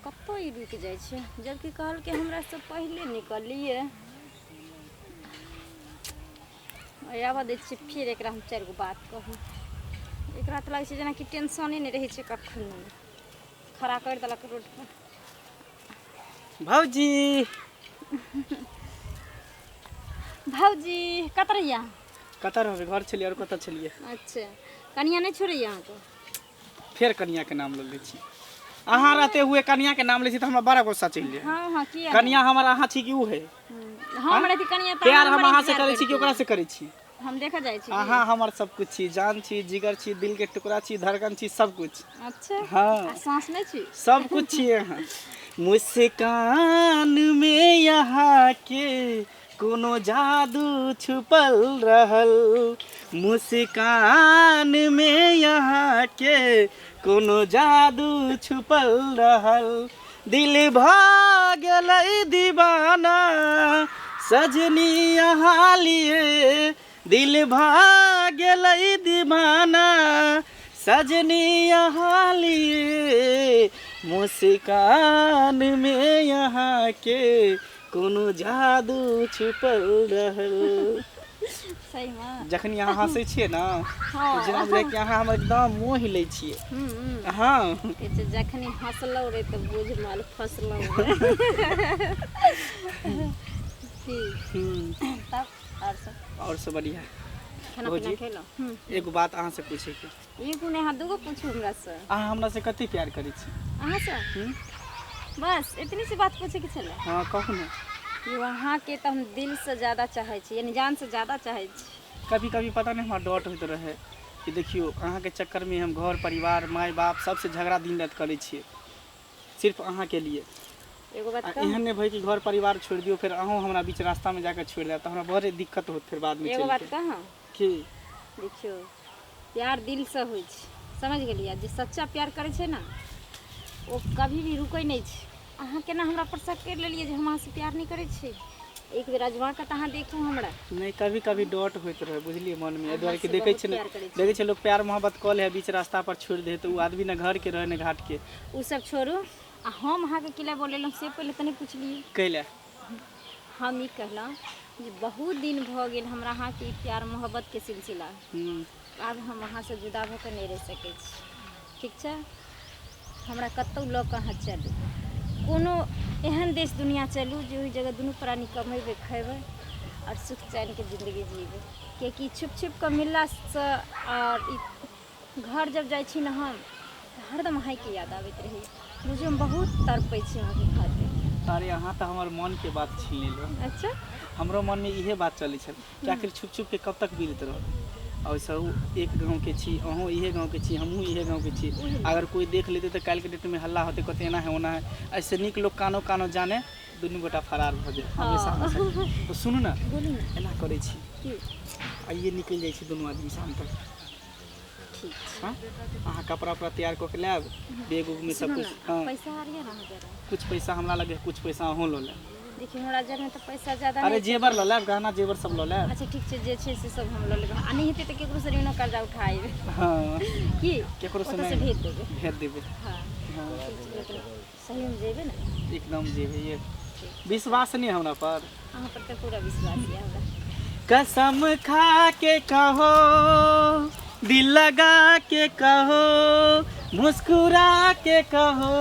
कतो ही रुक जाए छे जबकि कहल के हमरा से पहले निकलिए आबा दै छी फिर एकरा हम 4 गो बात कहूँ एकरा तो लगे छे जेना कि टेंशने नहीं रहे छे कखनो खड़ा कर देलक रोड पर भौजी भौजी कत रहिया कतर होबे घर छलिए और कत छलिए अच्छा कनिया नहीं छोड़े यहाँ को फिर कन्या के नाम ले छी अहाँ रहते हुए कन्या के नाम ले छी त हमरा बड़ा गुस्सा चढ़ ले हां हां किया कन्या हमर अहाँ छी कि उ है हम रहती कनिया त प्यार हम अहाँ से करे छी कि ओकरा से करे छी हम देखा जाए छी अहाँ हमर सब कुछ छी जान छी जिगर छी दिल के टुकड़ा छी धड़कन छी सब कुछ अच्छा हां सांस नहीं छी सब कुछ छी अहाँ मुस्कान में यहाँ के कोनो जादू छुपल रहल मुस्कान में यहाँ के कोनो जादू छुपल रहल दिल भाग गेलै दीवाना सजनी यहाँ लिए दिल भाग गेलै दीवाना सजनी यहाँ लिए मुस्कान में यहाँ के कोनो जादू छुपल रहल सही में जखन यहाँ हंसै छियै ना हाँ। जेना लेके यहाँ हम एकदम मोह लै छियै हाँ जखनी हंसलौ रे तो बुझ माल फसलौ तब और सब बढ़िया खाना पीना खेलो एगो बात अहाँ से पूछे के एगो नहीं हां दूगो पूछू हमरा से अहाँ हमरा से कते प्यार करै छी अहाँ से बस इतनी सी बात पूछे के छले हाँ कहू ना कि वहाँ के तो हम दिल से ज्यादा चाहे छी यानी जान से ज्यादा चाहे छी कभी कभी पता नहीं हमारा डॉट होते रहे कि देखियो अहाँ के चक्कर में हम घर परिवार माय बाप सबसे झगड़ा दिन रात करे छिए सिर्फ अहाँ के लिए एगो बात एहन नहीं भाई कि घर परिवार छोड़ दियो फिर अहूँ हमरा बीच रास्ता में जाकर छोड़ देब तो हमरा बड़े दिक्कत होत फिर बाद में एगो बात कहाँ कि देखियो प्यार दिल से होय छै समझ गेलिए जे सच्चा प्यार करे छै ना वो कभी भी रुकै नहीं छै अहाँ केना हमरा पर शक कर लेलिए जे हम अहाँ से प्यार नहीं करे छी एक बेर अजमा के अहाँ देखू हमरा नहीं कभी कभी डॉट होत रहे बुझलिए मन में एदुआरे कि देखे छै देखे छै लोग प्यार मोहब्बत कॉल है बीच रास्ता पर छोड़ दे तो उ आदमी ना घर के रहे ना घाट के उ सब छोड़ू आ हम अहाँ के किला बोलेलहुँ से पहले तनी पूछलिए कैला हम ई कहलहुँ जे बहुत दिन भ गेल हमरा अहाँ के प्यार मोहब्बत के सिलसिला अब हम अहाँ से जुदा भ के नहीं रह सकै छी ठीक छै हमरा कतौ लऽ के अहाँ चलू कोनो एहन देश दुनिया चलू जे ओहि जगह दुनू प्राणी कमेबे खेबे और सुख चैन के जिंदगी जीबे कियाकि छुप छुप के मिलला से और घर जब जाइ छी ना हम हरदम अहाँ के याद आबैत रही मुझे हम बहुत तड़पै छी अहाँ के खातिर अरे अहाँ तो हमार मन के बात छीन लेलो अच्छा हमरो मन में इहे बात चलै छै कि आखिर छुप छुप के कब तक बीत रहो और सब एक गांव के छी अहूँ इहे गांव के छी हमहूँ इहे गांव के छी अगर कोई देख लेते तो कल के डेट में हल्ला होते कहते एना है ओना है ऐसे निक लोग कानो कानो जाने दुनू गोटा फरार भ जाए हमेशा तो सुनू ना एना करै छी आइए निकल जाइ छी दुनू आदमी शाम तक ठीक हाँ अहाँ कपड़ा उपड़ा तैयार कऽ के लायब बैग उग में सब कुछ हाँ पैसा हारिए ना जरा कुछ पैसा हमरा लगे कुछ पैसा अहूँ लो ले देखिए हमरा जब में तो पैसा ज्यादा अरे जेवर लो लेब गहना जेवर सब लो लेब अच्छा ठीक छै जे छै से सब हम लऽ लेबै आ नहीं हेतै तऽ केकरो से ऋण कर्जा उठाएबै हाँ की केकरो से ओतऽ से भेज देबै भेज देबै हाँ लेकिन सही में जेबै ना एकदम जेबै ये विश्वास नहीं हमरा पर अहाँ पर तऽ पूरा विश्वास है हमरा कसम खा के कहो दिल लगा के कहो मुस्कुरा के कहो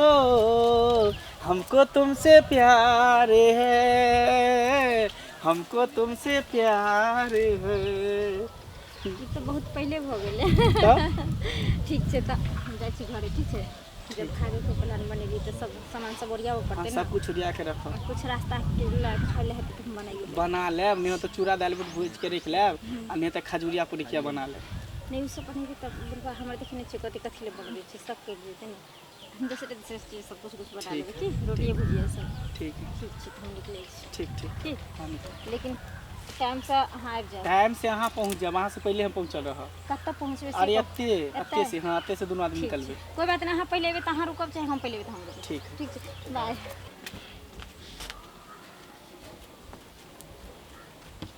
हमको तुमसे प्यार है हमको तुमसे प्यार है ई तो बहुत पहले भ गेलै ठीक छै तऽ हम जाइ छी घरे ठीक छै जब खाने के प्लान बनेगी तो सब सामान सब ओरियाओ पड़ते सब कुछ ओरिया के रखो कुछ रास्ता के खाए ले हेतै तो हम बनाइए बना लेब नहीं तो चूड़ा दाल बुट भूज के रख लेब आ नहीं तो खजूरिया पुरिकिया बना लेब नहीं उ सब बनेगी तब बुढ़वा हमरा देखने छै कथि कथि ले बनबै छै सब के जेतै ना हम दूसरे चीज सब कुछ कुछ बना लेबै की रोटी भुजिया सब ठीक है ठीक छै हम निकलै छी ठीक ठीक ठीक हाँ लेकिन टाइम से अहाँ आबि जाओ टाइम से अहाँ पहुँच जाब वहाँ से पहले हम पहुँचल रह कतऽ पहुँचबै अरे अत्ते से हाँ अत्ते से दोनों आदमी निकलबे कोई बात नहीं अहाँ पहले एबै तऽ अहाँ रुकब चाहे हम पहले एबै तऽ हम रुकब ठीक ठीक छै बाय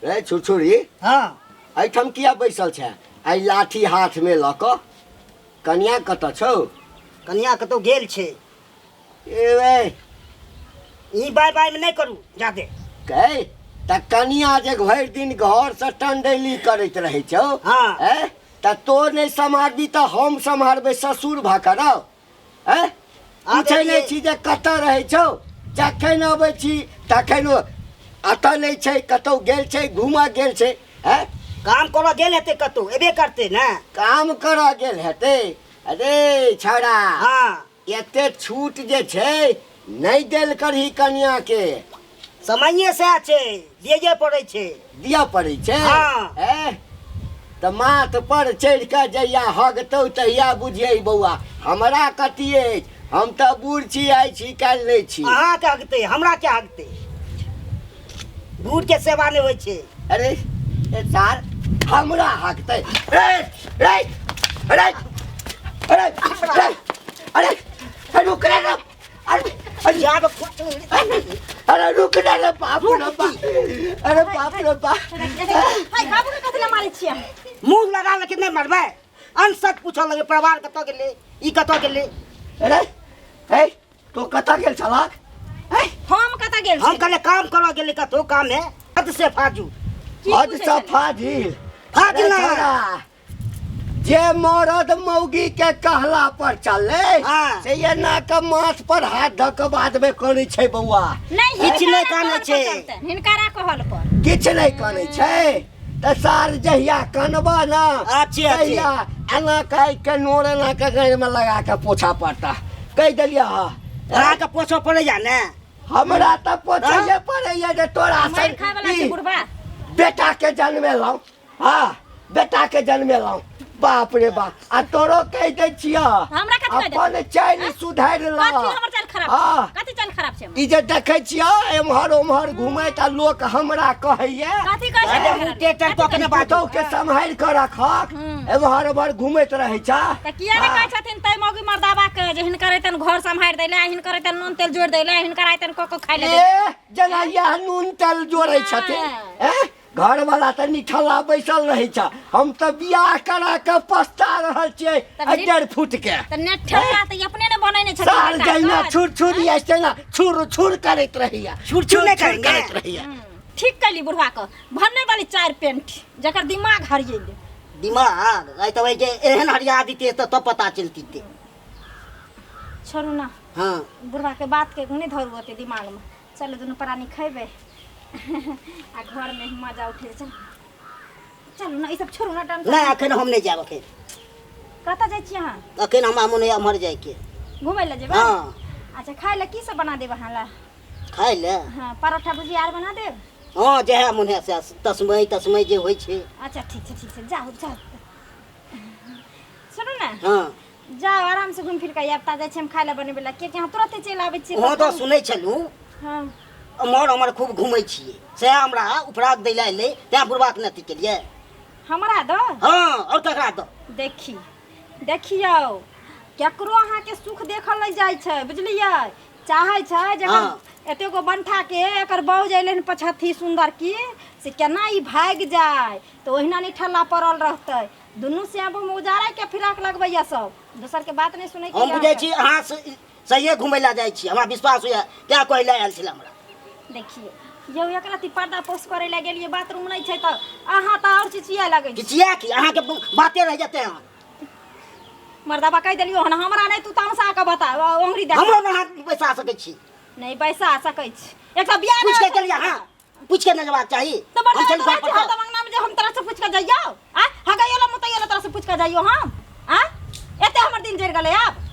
रे छुरछुरी हाँ एहिठाम किया बैसल छै आई लाठी हाथ में लऽ कऽ कनिया कतऽ छौ कन्या कतौ गेल छै ए वे ई बाय बाय में नहीं करू जादे कहे त कनिया जे भरि दिन घर से टंडेली करैत रहै छौ हाँ। त तो नहीं सम्हारबी त हम सम्हारबै ससुर भा करौ पूछै नहि छी जे कतऽ रहै छौ जखन अबै छी तखन अतऽ नहि छै कतौ गेल छै घुमा गेल छै काम करऽ गेल हेतै कतौ एबे करतै ना काम करऽ गेल हेतै अरे छौड़ा हाँ एते छूट जे छै नहीं देल करही कनिया के समये से छै दिये पड़ै छै दिया पड़ै छै हाँ। त माथ पर चढ़ के जहिया हगतौ तहिया बुझियै बौआ हमरा कथी अछि हम त बूढ़ छी आइ छी काल्हि नहि छी अहाँ के हगतै हमरा के हगतै बूढ़ के सेवा नहीं होइ छै अरे ए सार हमरा हगतै रे रे अरे अरे अरे अरे रुक रे अरे जाब अरे रुक रे बाप रे बाप अरे बाप रे बाप हाय बाबू के कथि ला मारै छियै मुंह लगा ले के नहीं मरबै अनसत पूछऽ लगे परिवार कतऽ गेलै ई कतऽ गेलै अरे हे तो कतऽ गेल छलक हम कतऽ गेल हम कहले काम करऽ गेलै कतौ काम है हद से फाजू हद से फाजिल फाजिल अरे छोड़ा, जे मरद मौगी के कहला पर चले हाँ। से ये ना के माथ पर हाथ धऽ के बाद में करै छै बौआ नहीं किछ नहीं कानै छै हिनकारा कहल पर किछ नहीं करै छै त सार जहिया कनबा ना अच्छे अच्छे तहिया एना कह के नोरे ना के गैर में लगा के पोछा पड़ता कह देलिया अहाँ के पोछो पड़ै या ने हमरा त पोछे पड़ैया जे तोरा मार खाय वाला छै बुढ़बा बेटा के जन्मेलौ हाँ बेटा के जन्मेलौ बाप रे बाप आ तोरो कह दे छिया हमरा कथि कह दे अपन चाल सुधार ला कथि हमर चाल खराब हाँ। छै कथि चाल खराब छै ई जे देखै छिया एम्हर ओम्हर घुमै त लोक हमरा कहैया कथि कहै अरे छै मुंह टेटर तो कने बात बातों के संभाल के रखक एम्हर ओम्हर घुमैत रहै छा त किया ने कहै छथिन तै मौगी मर्दाबा के जे हिनकर एतन घर सम्हार दैले हिनकर एतन नून तेल जोड़ दैले हिनकर एतन कोको खाइ ले ए जना यह नून तेल जोड़ै छथिन घर वाला त निठल्ला बैसल रहै छ हम त बियाह करा के पछता रहल छियै 1.5 फुट के त नेट ठल्ला त अपने ने बनैने छथिन सार जैना छुर छुरी ऐसे ना छुर छुर करैत रहिया छुर छुर नहीं करेंगे। करैत रहिया ठीक कैली बुढ़वा के भन्ने वाली 4 पेंट जकर दिमाग हरियले दिमाग आई तो जे एहन हरिया दीते तो पता चलती थे छोड़ू ना हाँ बुढ़वा के बात के नहीं धरू होते दिमाग में चलो दोनों प्राणी खैबे आ घर में मजा उठे चल चलो ना ई सब छोड़ू ना डांस नहीं अखन हम नहीं जाब अखन कतऽ जाइ छी अहाँ अखन हम मोने मर जाए के घुमै ले जेबै हाँ अच्छा खाए ला की सब बना देब अहाँ ला खाए ले हाँ परोठा भुजिया आर बना देब हाँ जे है मोने से तस्मै जे होइ छै अच्छा ठीक छै जाओ जाओ सुनू ना हाँ जाओ आराम से घूम फिर के आब ता जाइ छी हम खाए ला बनबै ला कियाकि हम तुरंते चलि आबै छी वहाँ तो सुनै छलू हाँ अमर अमर खूब घूमै छियै से हमरा उपराग दै ला एलै तें बुढ़बाक नती केलिए हमरा दो हाँ और ककरा दो देखियौ केकरो अहाँके सुख देखल नहि जाइ छै बुझलियै चाहै छै जे हम एते गो बंठा के एकर बौ जैलन पछथी सुंदर की से केना ई भाग जाय तो ओहिना नहीं ठल्ला पड़ल रहतै दुनू से अब उजारा के फिराक लगबैया सब दोसर के बात नहीं सुनै हम बुझै छी अहाँ सहिए घुमै ला जाइ छी हमरा विश्वास होइए तें कहै ला आयल छलै हमरा देखिए यौ एक राति पर्दा पोस्ट करे ला गेलिए बाथरूम नहीं छै त अहाँ त और चिचिया लगै छी किचिया की अहाँ के बाते रह जेते हैं मर्दाबा कह देलियो हन हमरा नहीं तू तमसा के बता ओंगरी दे हमरो में हाथ पैसा सकै छी नहीं बैसा सकै छी एक बियाह पूछ के केलिए हां पूछ के न जवाब चाहिए तो हम चल घर पर तो मंगना में जे हम तरह से पूछ के जाइयो आ हगायला मुतैला तरह से पूछ के जाइयो हम आ एते हमर दिन जर गेलै अब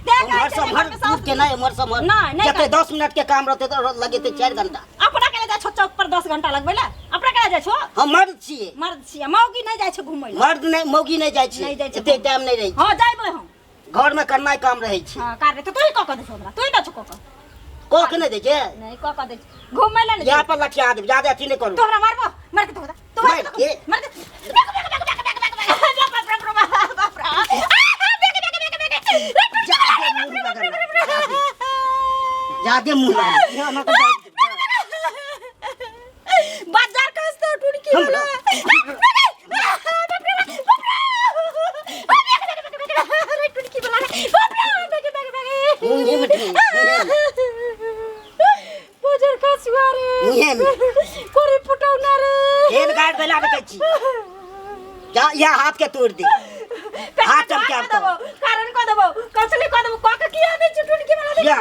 हमर सब हर दूध के नहीं हमर सब नहीं जते 10 मिनट के काम रहते तो लगेते 4 घंटा अपना के जा छो चौक पर 10 घंटा लगबैला अपना के जा छो हम मर्द छिए मर्द छिए मौगी नहीं जाय छो घुमै ला मर्द नहीं मौगी नहीं जाय छी एते टाइम नहीं रही हां जाइबै हम घर में करना काम रही छी हां कर तो तू ही क दे हमरा तू ही द छो को के नहीं दे जे नहीं क दे घुमै ला यहां पर लठिया दे ज्यादा अथी नहीं करू तू हमरा मारबो मार के तू मार के मार के ज्यादा मुंह लगा बाजार कस्तो टुड़की वाला मुंह में सकै छी जा या हाथ के तोड़ दे हाथ चमके अब तो कारण को देबो कसली को देबो का किया दे चुटुन के बना दे या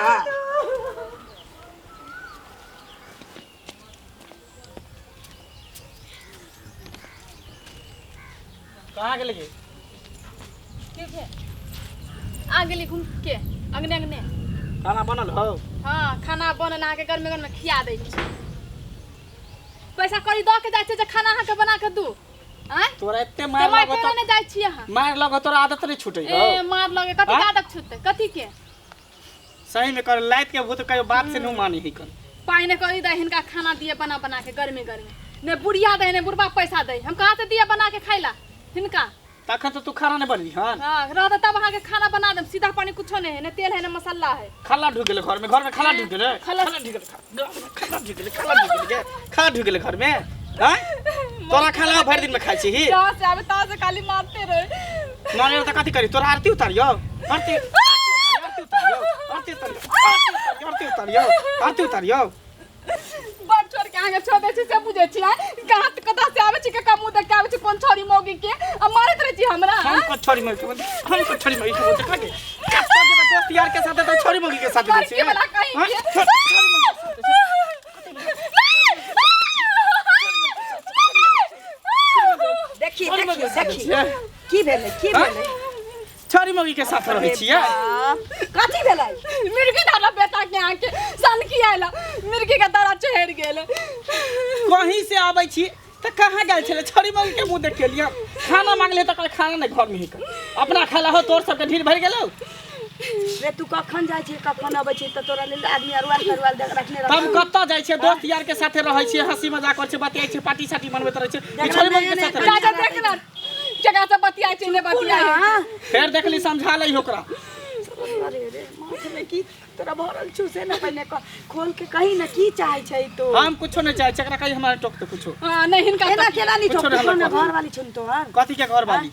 कहाँ गेले गे? ठीक है आ गेली घूम के अंगने अंगने खाना बनल हो? हाँ खाना बनल अहाँके गर्मे गर्मे खिया दै छी पैसा कौड़ी दऽ के जाइ छै जे खाना अहाँके बना के दू आँय तोरा एते तऽ मार मार लगो केना नहि जाइ छी अहाँ मार लगो तोरा आदत नहीं छूटे हो। ए मार लगे कथी आँय? के आदत छूटतै कथी के सही में कर लाइट के भूत कहियो बात से नहीं मानी ही कर। पाई ने करी दे हिनका खाना दिए बना बना के गर्मी गर्मी ने बुढ़िया दे ने बुढ़बा पैसा दे हम कहाँ से दिए बना के खाइला हिनका तखन तो तू खाना नहीं बनी हन। हाँ रहता तब अहाँके खाना बना देम सीधा पानी कुछो नहीं है ने तेल है ने मसाला है खाला ढुक गेले घर में खाला ढुक गेले खाला- खाला ढुक गेले खाला ढुक गेले घर में हैं? तोरा खाला भर दिन में खाइ छी ही जहाँ से आवे तहाँ से खाली मारते रहे नानी त कथि करी तोरा आरती उतारियो आरती उतारियो बड़ छोड़ के आगे छोड़ दे छी से बुझे छी कहाँ से कतऽ से आवे छी के मुंह देख के आवे छी कोन छोरी मौगी के आ मारत रहे छी हमरा हम को छोरी मौगी देखा के दोस्त यार के साथ तो छोरी मौगी के साथ दे छी लड़की वाला कहीं हैं? के। छोरी मौगी के देखी छोरी मौगी के साथ देखी छियै? की भेलै की हाँ? भेलै छोरी मौगी के साथ रहै छियै कथी भेलै मिर्गी दादा बेटा के आके सन की आइला मिर्गी के दादा चढ़ गेल कहीं से आबै छी त कहाँ गेल छले छोरी मौगी के मुंह देख के लिया खाना मांगले त कहले खाना नहीं घर में ही कर अपना खाला हो तोर सबके ढीर भर गेलो रे तू कखन जाइ छी कखन अबै छी त तोरा लेल आदमी अरवाल करवाल देख रखने रह हम कत्ता जाइ छियै दोस्त यार के साथे रहै छियै हंसी मजाक करै छियै बतियाइ छियै पार्टी साटी मनबैत रहै छियै छोरी मौगी के साथे रहै राजा देख ना जगह से बतिया छी ने बतिया छियै। फेर देखली समझा लै ओकरा अरे रे माथ में की तोरा भरल छु से न पहले खोल के कही न की चाहे छै तो हम कुछो नहीं चाहे एकरा कहीं हमारे टोक तो कुछो हां नहीं हिनका केना केना नहीं कुछो ठोक नहीं हमरा घर वाली छुन तो हर कथी के घर वाली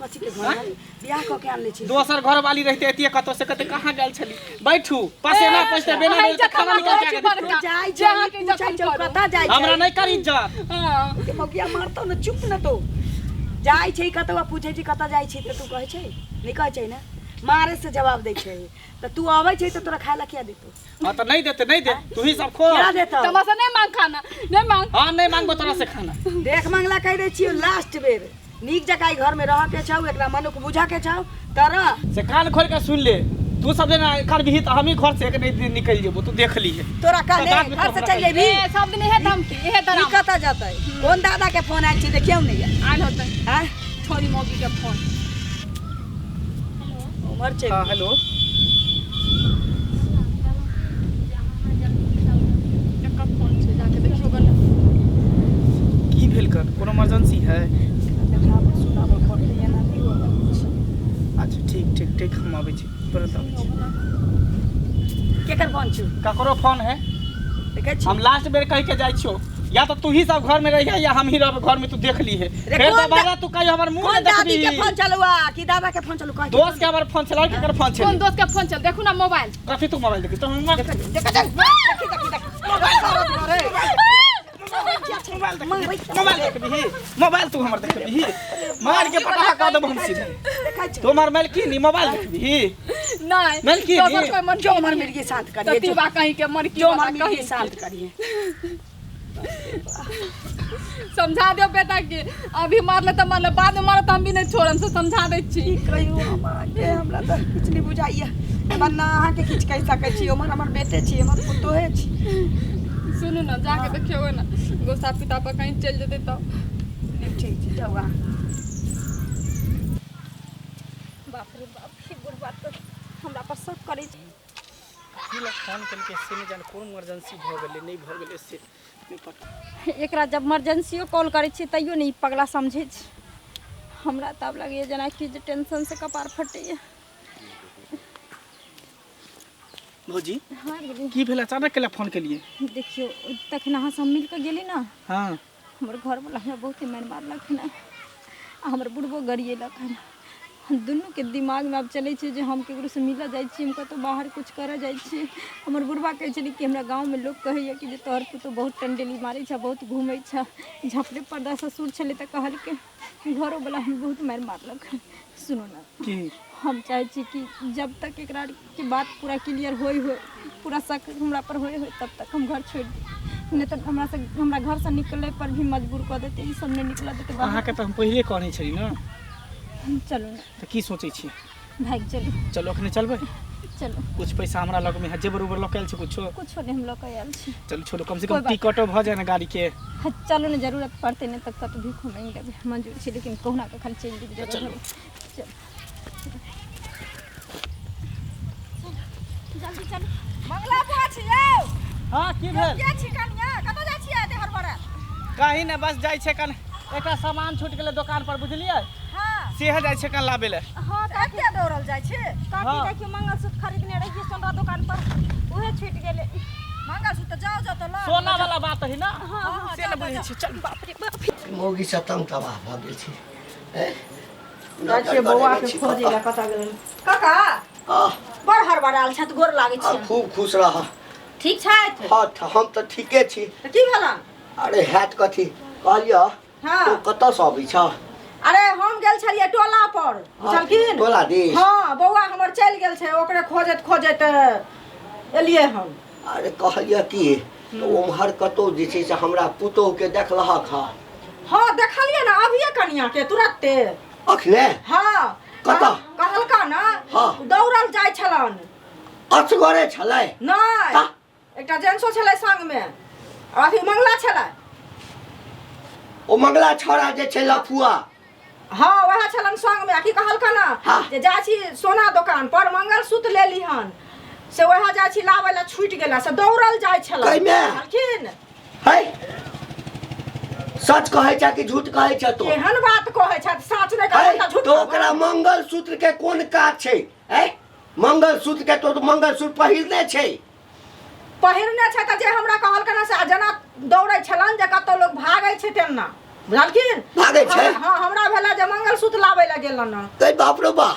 कथी के घर वाली बियाह क के आनले छी दोसर घर वाली रहते एतिए कतो से कते कहाँ गेल छली बैठू पसेना पसते बिना हाय नहीं त खाना निकाल के आगे बड़का। जाय जहाँ छै के पूछै जखन छै करू। कता जाय छै हमरा नहीं कर इज्जत हां के मौकिया मारतो न चुप न तो जाय छै कतवा पूछै छी कता जाय छी त तू कहै छै नहीं कहै छै ना मारे से जवाब दै छै त तू आबै छै त तोरा खाय ला क्या देतो हां त नहीं देते नहीं दे तू ही सब खो क्या देतो तमाशा नहीं मांग खाना नहीं मांग हां नहीं मांगबो तोरा से खाना देख मंगला कह दै छियो लास्ट बेर नीक जकाई घर में रह के छौ एकरा मनुख बुझा के छौ तरा से कान खोल के सुन ले तू सब दिन कर भी त हम ही घर से एक नहीं निकल जेबो तू देख ली है तोरा का तो ले बाद में घर से तोरा चल का- जेबी ए सब दिन है धमकी है ई डरा कता जातै कोन दादा के फोन आइल छी देखियौ नहीं आइल होतै हां छोरी मौगी के फोन उमर छै हां हेलो जकर फोन छै जाके देखियो गन की भेल कर कोनो इमरजेंसी है सुनाबो पड़ते या ना दियो अच्छा ठीक ठीक ठीक हम आबै छी तुरंत आबै छी केकर फोन छु ककरो फोन है देखै छी हम लास्ट बेर कह के जाइ छियो या तो तू ही सब घर में रही या हम ही रह घर में तू देख ली है रे फिर कौन दोबारा तू कहीं हमर मुंह कोन नहीं दादी के देखबी फोन चलुआ कि दादा के फोन चलु कह दोस्त के हमर फोन चला केकर फोन कौन छे दोस्त के फोन चल देखू ना मोबाइल कथी तू मोबाइल देखी तो हम देखै मोबाइल देखबी मोबाइल तू हमर देखबी मार के पटा का दब हम सीधे देखै छी तू हमर मेल की नहीं मोबाइल देखबी नहीं मैंने की दोसर दी? कोई मन जो हमर मिर्गी शांत करिए जो ततीवा कहीं के मर जो वाला हमर कहीं मिर्गी शांत करिए समझा दो बेटा के अभी मार ले तो मार ले बाद में मारो तो हम भी नहीं छोड़म से समझा दे छी कहियो हमरा त किछ नहीं बुझाइया मन्ना अहाँ के किछ कह सकै छी हमर बेटे छी हमर पुतोहे छी सुनू ना जाके देखियो ना गोसा पिता पर कहीं चल जेते तो ठीक छै जाऊ अहाँ बाप रे बाप ही बुढ़बा तो हमरा पर शक करै छै की फोन करके से नहीं जान कोन इमरजेंसी भ गेलै नहीं भ गेलै से नहीं पता एकरा जब इमरजेंसियो कॉल करै छियै तैयो नहीं पगला समझै छै हमरा तब लगैए जेना कि जे टेंशन से कपार फटैया भौजी हाँ बोली की भेल अचानक केला फोन के लिए देखियो तखन अहाँ सब मिल के गेली ना हां हमर घर वाला हमरा बहुत ही मार मारलक ना आ हमर बुढ़बो गरिएलक हन दुनू के दिमाग में अब चले छे जे हम केकरो से मिला जाय छी, हम कतो बाहर कुछ करे जाय छी। हमर बुढ़बा कहै छली कि हमरा गांव में लोग कहैया कि जे तोहर पुतो बहुत टंडेली मारै छ, बहुत घूमै छ। झपले पर्दा ससुर छले त कहल के घरो वाला हम बहुत मार मारलक। सुनो ना की हम चाहे छी कि जब तक एकरा के बात पूरा क्लियर होई हो, पूरा शक हमरा पर होई हो, तब तक हम घर छोड़ दी। नहीं तो हमरा घर से निकले पर भी मजबूर कर देते, ई सब नहीं निकला देते अहाँ के तो हम पहले कहने छली ना। चलो ना तो की सोचे छी? भाग चलो। चलो अखने चलबे। चलो कुछ पैसा हमरा लग में है, जेबर उबर लकल छै कुछो? कुछ नहीं हम लोग आयल छी। चलो छोड़ो, कम से कम टिकटो भ जाए ना गाड़ी के। हाँ, चलो ना जरूरत पड़ते नहीं तब तक भीख मांगेंगे मंजूर छी, लेकिन कोहना के खाली चल दी। चलो चल जल्दी चलो। मंगला बुआ छियै। हां की भेल? के छी कनिया? कतौ जाइ छियै एते हड़बड़ा? कहीं ने बस जाय छै कन एकटा सामान छूट गेलै दुकान पर, बुझलियै? हां सेह जाय छै कन लाबे ले। हाँ एते दौड़ल जाइ छी। काकी देखियो मंगलसूत्र खरीदने रहिए सोना दुकान पर, उहे छूट गेले। मंगलसूत्र जाओ जाओ तो ला। सोना वाला बात है ना। हाँ, से ने बुझै छी। चल बाप रे बाप। मौगी से तंग तबाह भ गेल छी। जाइ छियै बौआ के खोजे ला कतऽ गेल। काका बड़ हड़बड़ाल छत, गोर लागै छी। खूब खुश रह। ठीक छथि? हाँ हम तो ठीके छी। तऽ की भेला? अरे हैत कथी कहलियो? हाँ। तू कतऽ से अबै छ? अरे हम गेल छलियै टोला पर, बुझलखिन? टोला दिस? हाँ, बौआ हमर चलि गेल छै, ओकरे खोजैत खोजैत एलियै हम। अरे कहलियो की उम्हर कतौ जे छै से हमरा पुतोह के देखलहक ह? हाँ देखलियै ना अभिये कनिया के तुरत्ते। अखने? हाँ कतऽ? कहलका ना। हाँ। दौड़ल जाइ छलन। असगरे छलै? नहीं का? एकटा जेंट्सो छलै संग में, अभी मंगला छलै। ओ मंगला छोड़ा जे छै लफुआ? हाँ वह छलन संग में। की कहलका ना हाँ। जे जाइ छी सोना दुकान पर मंगलसूत्र ले लीहन, से वह जाइ छी लाबै ला छूट गेला, से दौड़ल जाइ छलन। कइमे? कहलखिन है सच कहै छ कि झूठ कहै छ तू? केहन बात कहै छ, सच नहीं है कहै त झूठ तो ओकरा मंगलसूत्र के कोन काज छै? है मंगलसूत्र के तो मंगलसूत्र पहिरने छै। पहिरने छै त जे हमरा कहलका ना से जना दौड़ै छलन जे कतौ लोग भागै छै तेना, बुझलखिन? भागै छै? हाँ हमरा भेला जे मंगलसूत्र लाबै ला गेलन ना। कई बाप रे बा।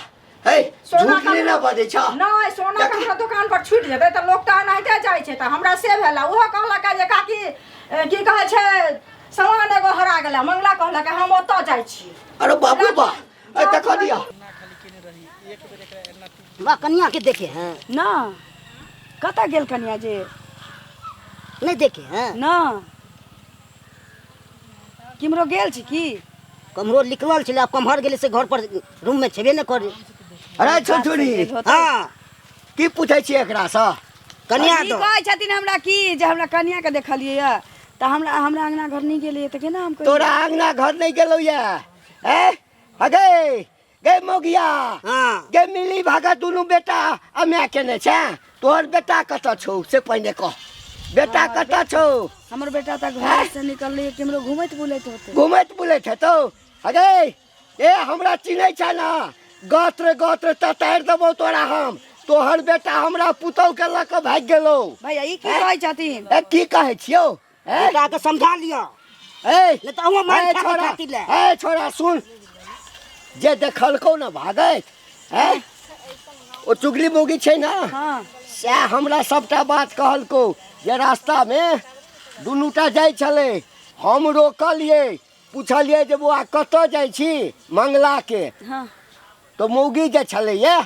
है झूठ नहीं ना बजै छ? नहीं सोना के हमरा दुकान पर छूट जेतै त लोग त एनाहिते जाइ छै, त हमरा से भेला। ओहो कहलक जे काकी की कहै छै सामान एगो हरा गेला, मंगला कहलक हम ओतऽ जाइ छी। अरे बाप रे बा। ए देखा दिया बा कन्या के देखे हैं ना कतऽ गेल कनिया जे? नहीं देखे हैं? ना किमरो गेल छी की? कमरो लिखल छले, अब कम्हर गेले से घर पर रूम में छेबे न करे। अरे छोटुरी हाँ की पूछै छी एकरा से? कन्या ई दो कहै छथिन हमरा की जे हमरा कन्या के देखलियै या, त हमरा अंगना घर नहीं गेलियै त केना हम कहियै? तोरा अंगना घर नहीं गेलौ या? ए अगे गे मोगिया, हाँ गे मिली भागा दुनू बेटा अम्या केने छै? तोहर बेटा कतऽ छौ से पहिने कह। बेटा कतऽ छौ? हमर बेटा त घर से निकललै, किमरो घुमैत बुलैत होतै। घुमैत बुलैत हेतौ? अगे ए हमरा चिन्है छै ना? गत्र गत्र ततारि देबौ तोरा हम। तोहर बेटा हमरा पुतौह के लऽ कऽ भागि गेलौ। भैया ई की कहै छथिन? ए की कहै छियौ? ए बेटा के समझा लियो, ए नहीं तो अहुँ मार खा छोड़ा, खाती ले। ए छोड़ा सुन, जे देखलकौ ना भागैत है ओ चुगली मोगी छै ना, हाँ सएह हमरा सबटा बात कहलकौ जे रास्ता में दुनूटा जाइ छलै। हम रोकलियै, पूछलियै जे बौआ कतऽ जाइ छी? मंगला के। हाँ तो मौगी जे छलैया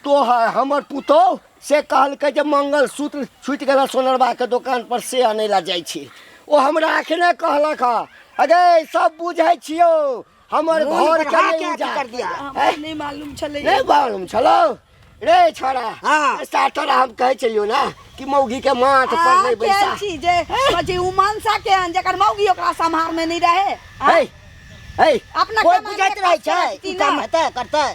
तो हमर पुतौह से कहलकै जे मंगलसूत्र छूटि गेल सोनरबा के दुकान पर, से आनै ला जाइ छी। ओ हमरा अखने कहलक ह। अगे सब बुझै छियौ हमर घर के बढ़ा नहीं के उजाड़। कर दिया। हमरा नहीं मालूम छलै। नहीं मालूम छलो रे छोड़ा? हाँ। साथरा हम कहै छलियो ना कि मौगी के माथ पर नहीं बैसा। छी जे बजे उ मानसा के जकर मौगी ओकरा संभार में नहीं रहे। है है अपना कोई कमाई बुझाइत के रहे कष्ट छै रहती ई ना। काम हेतै करतै?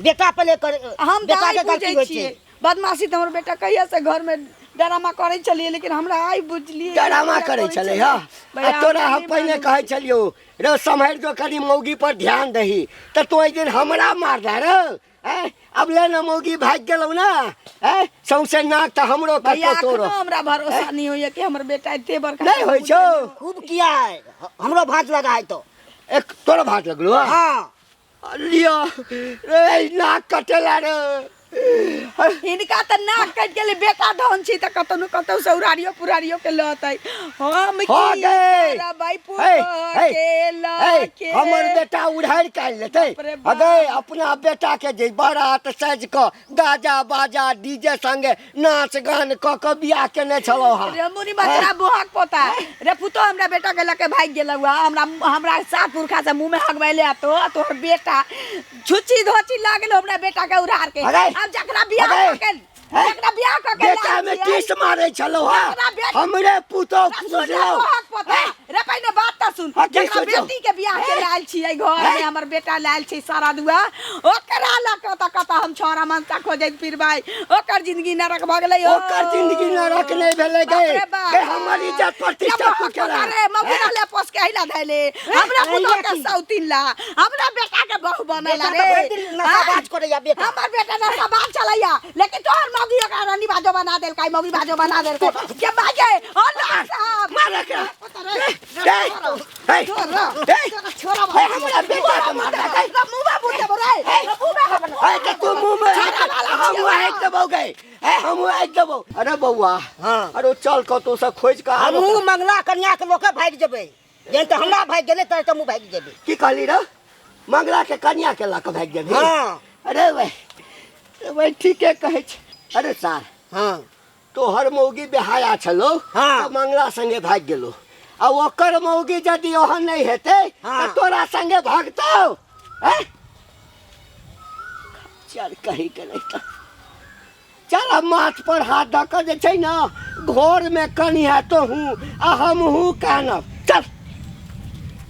बेटा पहले कर, हम बेटा दाई के गलती बुझै होइ छियै। छै। बदमाशी त हमर बेटा कहिया से घर में डरामा करै छलिए, लेकिन हमरा आई बुझलिए डरामा करै छलै हा। आ तोरा हम पहिने कहै छलियो रे सम्हारि जो कनी मौगी पर ध्यान दही, त तो ओइ दिन हमरा मार दे रे। अब ले ना मौगी भाग गेलौ ना, सौंसे नाक त हमरो भैया कतो तोरो अखनो हमरा भरोसा नहीं होइए कि हमर बेटा एते बड़का नहीं होइ छौ। खूब किया है, हमरो भांज लगा है तो। एक तोरा भाग लगलो? हाँ लियो रे नाक कटेला रे इनका त नाक कट गेले बेटा धन छी त कतनु कतौ सौरारियो पुरारियो के लतै हम की हो गए भाई हे, हे, के लके हमर बेटा उड़ार काल लेते बाप रे बाप। अगे अपना बेटा के जे बारात सज क गाजा बाजा डीजे संगे नाच गान क के बियाह केने छलो हा रे मुनी बकरा बुहक पोता रे पुतो हमरा बेटा के लके भाग गेल हुआ हमरा सात पुरखा से मुंह में हगवैले तो तोहर बेटा छुच्ची धोची लागल हमरा बेटा के उड़ार के अगे, अब जकरा बियाह अगे, क के जकरा बियाह क के बेटा में किस मारे छलो हा जकरा बेटा- हमरे पुतो सोचलो रे पहले बात त सुन हाँ, की जकरा सोचो? बेटी के बियाह के लायल छियै घर में हमर बेटा लायल छै सारा दुआ ओकरा लक त कत हम छोरा मन तक हो जाइत फिर भाई ओकर जिंदगी नरक भ गेलै ओकर जिंदगी नरक नहीं भेले गए के हमर इज्जत प्रतिष्ठा को केला अरे मगुरा ले पोस के हिला धैले हमरा पुतो के सौतिन ला हमरा बेटा के बहू बनेला रे नशाबाज करे या बेटा हमर बेटा ना सवाल चलैया लेकिन तोहर मौगी का रानी बाजो बना देल काई मौगी बाजो बना देल के बाजे अल्लाह साहब मारे के छोरा हे हमरा बेटा के मार दे मुंह में बुझे बोले है के तू मुंह में हम एक दबो गए है हम एक दबो अरे बउआ हां अरे चल कतो से खोज का हमहू मंगला कन्या के लोके भाग जेबै जेन त हमरा भाग गेले त हमहू भाग जेबै की कहली रे मंगला के कन्या के लाक भाग जेबी हां अरे भाई ठीके कहै छ अरे सार हां तोहर मौगी बेहाया छलो हाँ। तो मंगला संगे भाग गेलो आ ओकर मौगी यदि ओहन नहीं हेते हाँ। तो तोरा संगे भागतौ हैं चल कही के नहीं त चल माथ पर हाथ धक जे छै ना घोर में कनिया तो हूँ आ हम हूँ कानब चल